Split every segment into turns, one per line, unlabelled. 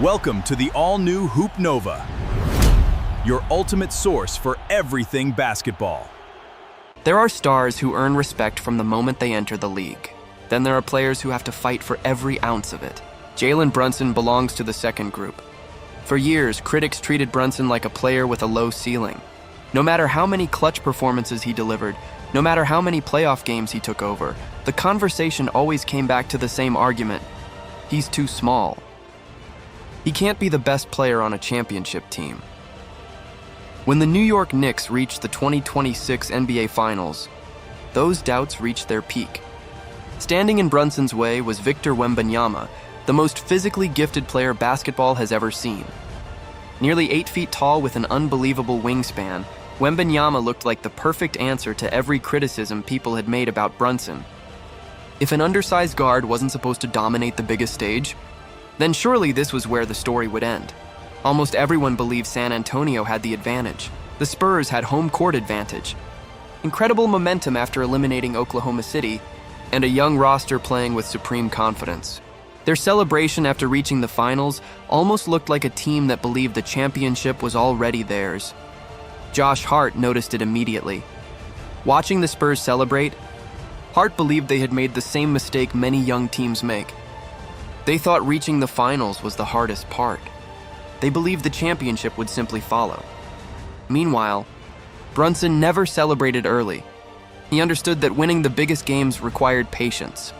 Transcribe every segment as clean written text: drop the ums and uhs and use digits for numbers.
Welcome to the all-new Hoop Nova, your ultimate source for everything basketball.
There are stars who earn respect from the moment they enter the league. Then there are players who have to fight for every ounce of it. Jalen Brunson belongs to the second group. For years, critics treated Brunson like a player with a low ceiling. No matter how many clutch performances he delivered, no matter how many playoff games he took over, the conversation always came back to the same argument: he's too small. He can't be the best player on a championship team. When the New York Knicks reached the 2026 NBA Finals, those doubts reached their peak. Standing in Brunson's way was Victor Wembanyama, the most physically gifted player basketball has ever seen. Nearly 8 feet tall with an unbelievable wingspan, Wembanyama looked like the perfect answer to every criticism people had made about Brunson. If an undersized guard wasn't supposed to dominate the biggest stage, then surely this was where the story would end. Almost everyone believed San Antonio had the advantage. The Spurs had home court advantage. Incredible momentum after eliminating Oklahoma City, and a young roster playing with supreme confidence. Their celebration after reaching the finals almost looked like a team that believed the championship was already theirs. Josh Hart noticed it immediately. Watching the Spurs celebrate, Hart believed they had made the same mistake many young teams make. They thought reaching the finals was the hardest part. They believed the championship would simply follow. Meanwhile, Brunson never celebrated early. He understood that winning the biggest games required patience,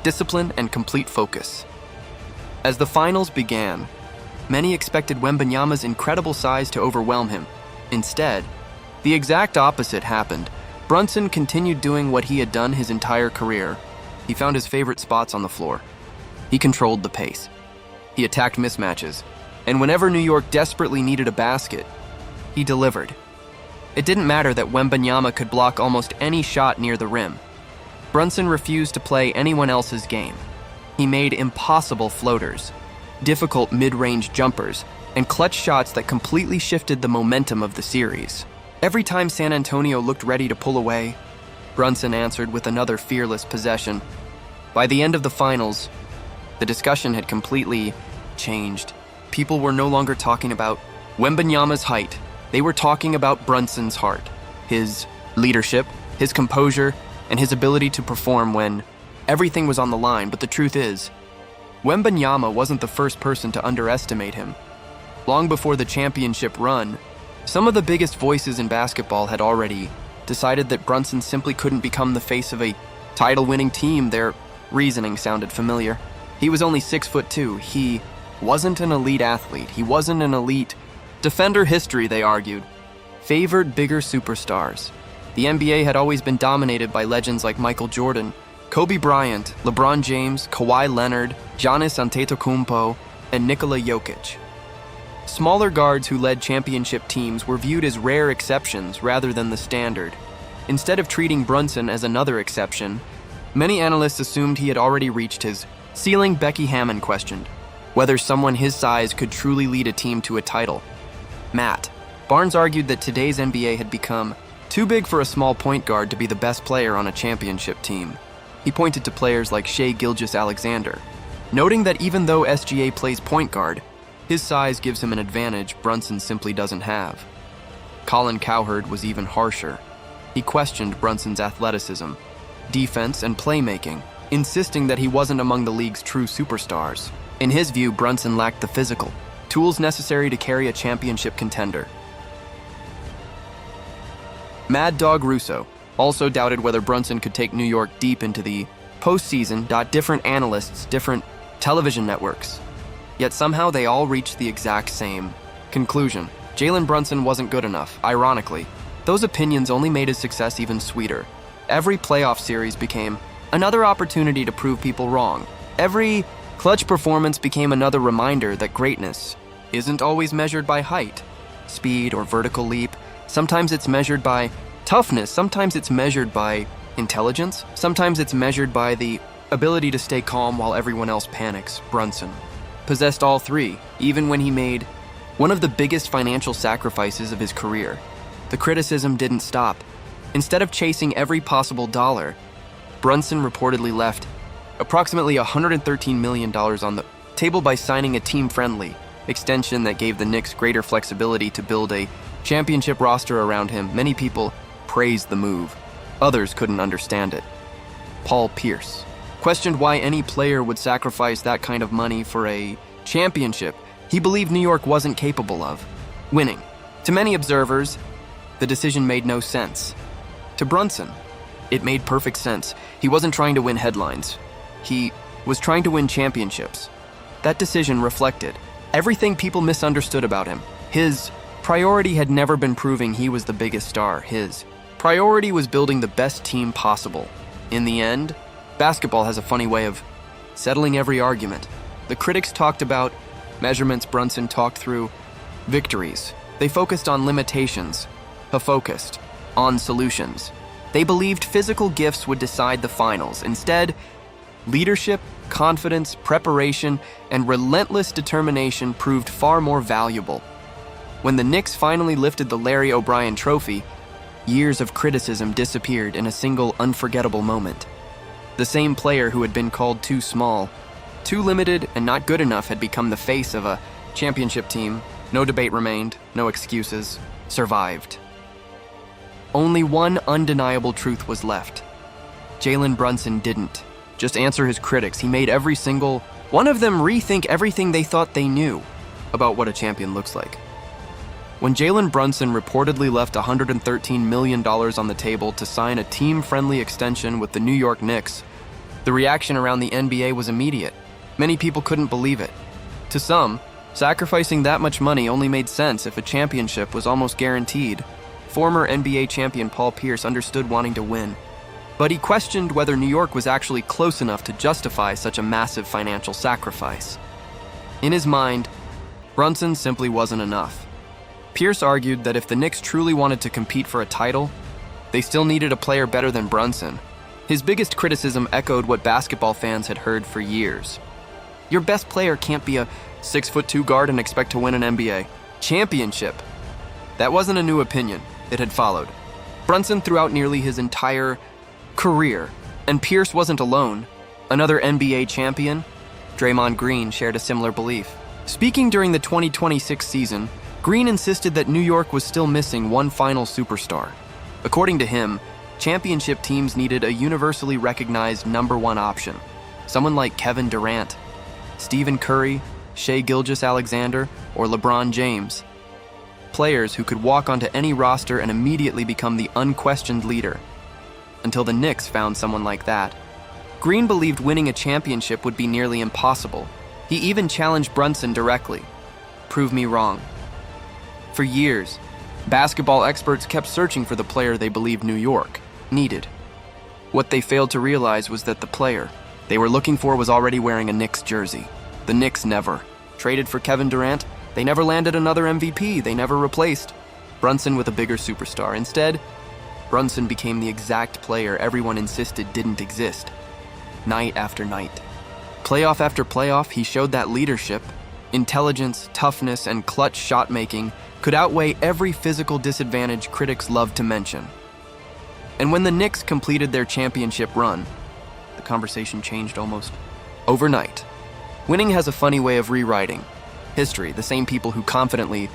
discipline, and complete focus. As the finals began, many expected Wembanyama's incredible size to overwhelm him. Instead, the exact opposite happened. Brunson continued doing what he had done his entire career. He found his favorite spots on the floor. He controlled the pace. He attacked mismatches. And whenever New York desperately needed a basket, he delivered. It didn't matter that Wembanyama could block almost any shot near the rim. Brunson refused to play anyone else's game. He made impossible floaters, difficult mid-range jumpers, and clutch shots that completely shifted the momentum of the series. Every time San Antonio looked ready to pull away, Brunson answered with another fearless possession. By the end of the finals, the discussion had completely changed. People were no longer talking about Wembanyama's height. They were talking about Brunson's heart, his leadership, his composure, and his ability to perform when everything was on the line. But the truth is, Wembanyama wasn't the first person to underestimate him. Long before the championship run, some of the biggest voices in basketball had already decided that Brunson simply couldn't become the face of a title-winning team. Their reasoning sounded familiar. He was only 6'2". He wasn't an elite athlete. He wasn't an elite defender. History, they argued, favored bigger superstars. The NBA had always been dominated by legends like Michael Jordan, Kobe Bryant, LeBron James, Kawhi Leonard, Giannis Antetokounmpo, and Nikola Jokic. Smaller guards who led championship teams were viewed as rare exceptions rather than the standard. Instead of treating Brunson as another exception, many analysts assumed he had already reached his ceiling. Becky Hammon questioned whether someone his size could truly lead a team to a title. Matt Barnes argued that today's NBA had become too big for a small point guard to be the best player on a championship team. He pointed to players like Shai Gilgeous-Alexander, noting that even though SGA plays point guard, his size gives him an advantage Brunson simply doesn't have. Colin Cowherd was even harsher. He questioned Brunson's athleticism, defense, and playmaking, insisting that he wasn't among the league's true superstars. In his view, Brunson lacked the physical tools necessary to carry a championship contender. Mad Dog Russo also doubted whether Brunson could take New York deep into the postseason. Different analysts, different television networks. Yet somehow they all reached the exact same conclusion. Jalen Brunson wasn't good enough. Ironically, those opinions only made his success even sweeter. Every playoff series became another opportunity to prove people wrong. Every clutch performance became another reminder that greatness isn't always measured by height, speed, or vertical leap. Sometimes it's measured by toughness. Sometimes it's measured by intelligence. Sometimes it's measured by the ability to stay calm while everyone else panics. Brunson possessed all three, even when he made one of the biggest financial sacrifices of his career. The criticism didn't stop. Instead of chasing every possible dollar, Brunson reportedly left approximately $113 million on the tabled by signing a team-friendly extension that gave the Knicks greater flexibility to build a championship roster around him. Many people praised the move. Others couldn't understand it. Paul Pierce questioned why any player would sacrifice that kind of money for a championship he believed New York wasn't capable of winning. To many observers, the decision made no sense. To Brunson, it made perfect sense. He wasn't trying to win headlines. He was trying to win championships. That decision reflected everything people misunderstood about him. His priority had never been proving he was the biggest star. His priority was building the best team possible. In the end, basketball has a funny way of settling every argument. The critics talked about measurements, Brunson talked through victories. They focused on limitations. He focused on solutions. They believed physical gifts would decide the finals. Instead, leadership, confidence, preparation, and relentless determination proved far more valuable. When the Knicks finally lifted the Larry O'Brien trophy, years of criticism disappeared in a single unforgettable moment. The same player who had been called too small, too limited, and not good enough had become the face of a championship team. No debate remained, no excuses, survived. Only one undeniable truth was left. Jalen Brunson didn't just answer his critics. He made every single one of them rethink everything they thought they knew about what a champion looks like. When Jalen Brunson reportedly left $113 million on the table to sign a team-friendly extension with the New York Knicks, the reaction around the NBA was immediate. Many people couldn't believe it. To some, sacrificing that much money only made sense if a championship was almost guaranteed. Former NBA champion Paul Pierce understood wanting to win, but he questioned whether New York was actually close enough to justify such a massive financial sacrifice. In his mind, Brunson simply wasn't enough. Pierce argued that if the Knicks truly wanted to compete for a title, they still needed a player better than Brunson. His biggest criticism echoed what basketball fans had heard for years. Your best player can't be a 6'2" guard and expect to win an NBA championship. That wasn't a new opinion. It had followed. Brunson threw out nearly his entire career, and Pierce wasn't alone. Another NBA champion, Draymond Green, shared a similar belief. Speaking during the 2026 season, Green insisted that New York was still missing one final superstar. According to him, championship teams needed a universally recognized number one option. Someone like Kevin Durant, Stephen Curry, Shai Gilgeous-Alexander, or LeBron James. Players who could walk onto any roster and immediately become the unquestioned leader. Until the Knicks found someone like that. Green believed winning a championship would be nearly impossible. He even challenged Brunson directly. Prove me wrong. For years, basketball experts kept searching for the player they believed New York needed. What they failed to realize was that the player they were looking for was already wearing a Knicks jersey. The Knicks never traded for Kevin Durant. They never landed another MVP. They never replaced Brunson with a bigger superstar. Instead, Brunson became the exact player everyone insisted didn't exist. Night after night, playoff after playoff, he showed that leadership, intelligence, toughness, and clutch shot-making could outweigh every physical disadvantage critics love to mention. And when the Knicks completed their championship run, the conversation changed almost overnight. Winning has a funny way of rewriting history. The same people who confidently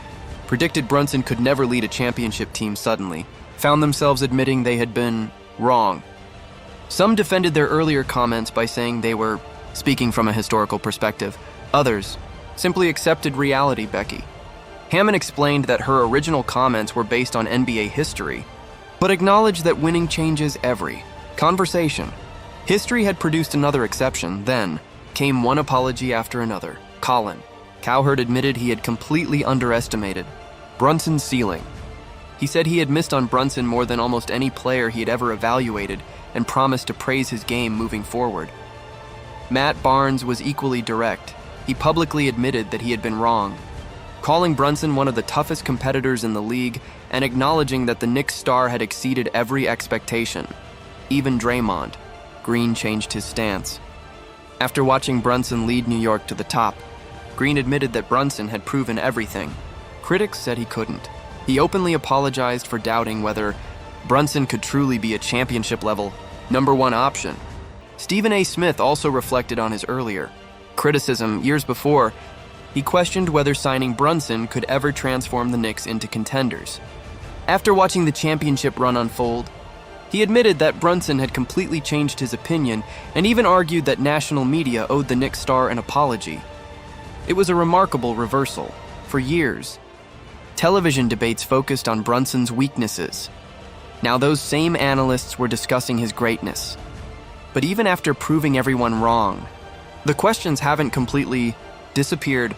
predicted Brunson could never lead a championship team suddenly found themselves admitting they had been wrong. Some defended their earlier comments by saying they were speaking from a historical perspective. Others simply accepted reality. Becky Hammon explained that her original comments were based on NBA history, but acknowledged that winning changes every conversation. History had produced another exception. Then came one apology after another. Colin Cowherd admitted he had completely underestimated Brunson's ceiling. He said he had missed on Brunson more than almost any player he had ever evaluated and promised to praise his game moving forward. Matt Barnes was equally direct. He publicly admitted that he had been wrong, calling Brunson one of the toughest competitors in the league and acknowledging that the Knicks star had exceeded every expectation. Even Draymond Green changed his stance. After watching Brunson lead New York to the top, Green admitted that Brunson had proven everything. Critics said he couldn't. He openly apologized for doubting whether Brunson could truly be a championship-level number one option. Stephen A. Smith also reflected on his earlier criticism years before, he questioned whether signing Brunson could ever transform the Knicks into contenders. After watching the championship run unfold, he admitted that Brunson had completely changed his opinion and even argued that national media owed the Knicks star an apology. It was a remarkable reversal. For years, television debates focused on Brunson's weaknesses. Now those same analysts were discussing his greatness. But even after proving everyone wrong, the questions haven't completely disappeared.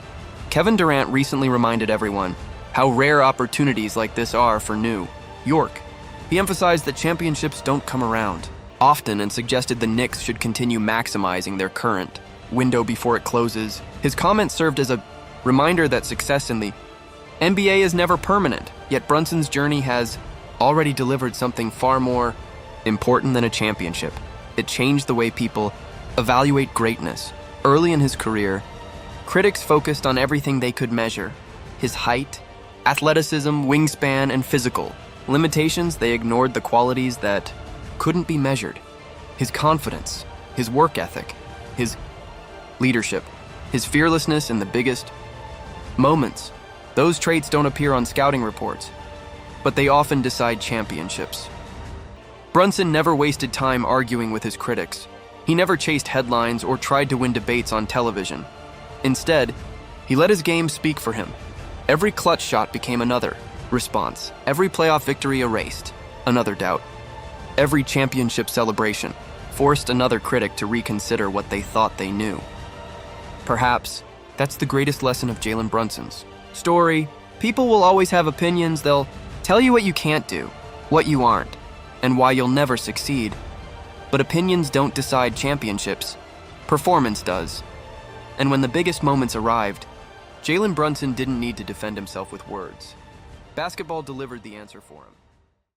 Kevin Durant recently reminded everyone how rare opportunities like this are for New York. He emphasized that championships don't come around often and suggested the Knicks should continue maximizing their current window before it closes. His comment served as a reminder that success in the NBA is never permanent, yet Brunson's journey has already delivered something far more important than a championship. It changed the way people evaluate greatness. Early in his career, critics focused on everything they could measure: his height, athleticism, wingspan, and physical limitations. They ignored the qualities that couldn't be measured: his confidence, his work ethic, his leadership, his fearlessness in the biggest moments. Those traits don't appear on scouting reports, but they often decide championships. Brunson never wasted time arguing with his critics. He never chased headlines or tried to win debates on television. Instead, he let his game speak for him. Every clutch shot became another response. Every playoff victory erased another doubt. Every championship celebration forced another critic to reconsider what they thought they knew. Perhaps that's the greatest lesson of Jalen Brunson's story. People will always have opinions. They'll tell you what you can't do, what you aren't, and why you'll never succeed. But opinions don't decide championships. Performance does. And when the biggest moments arrived, Jalen Brunson didn't need to defend himself with words. Basketball delivered the answer for him.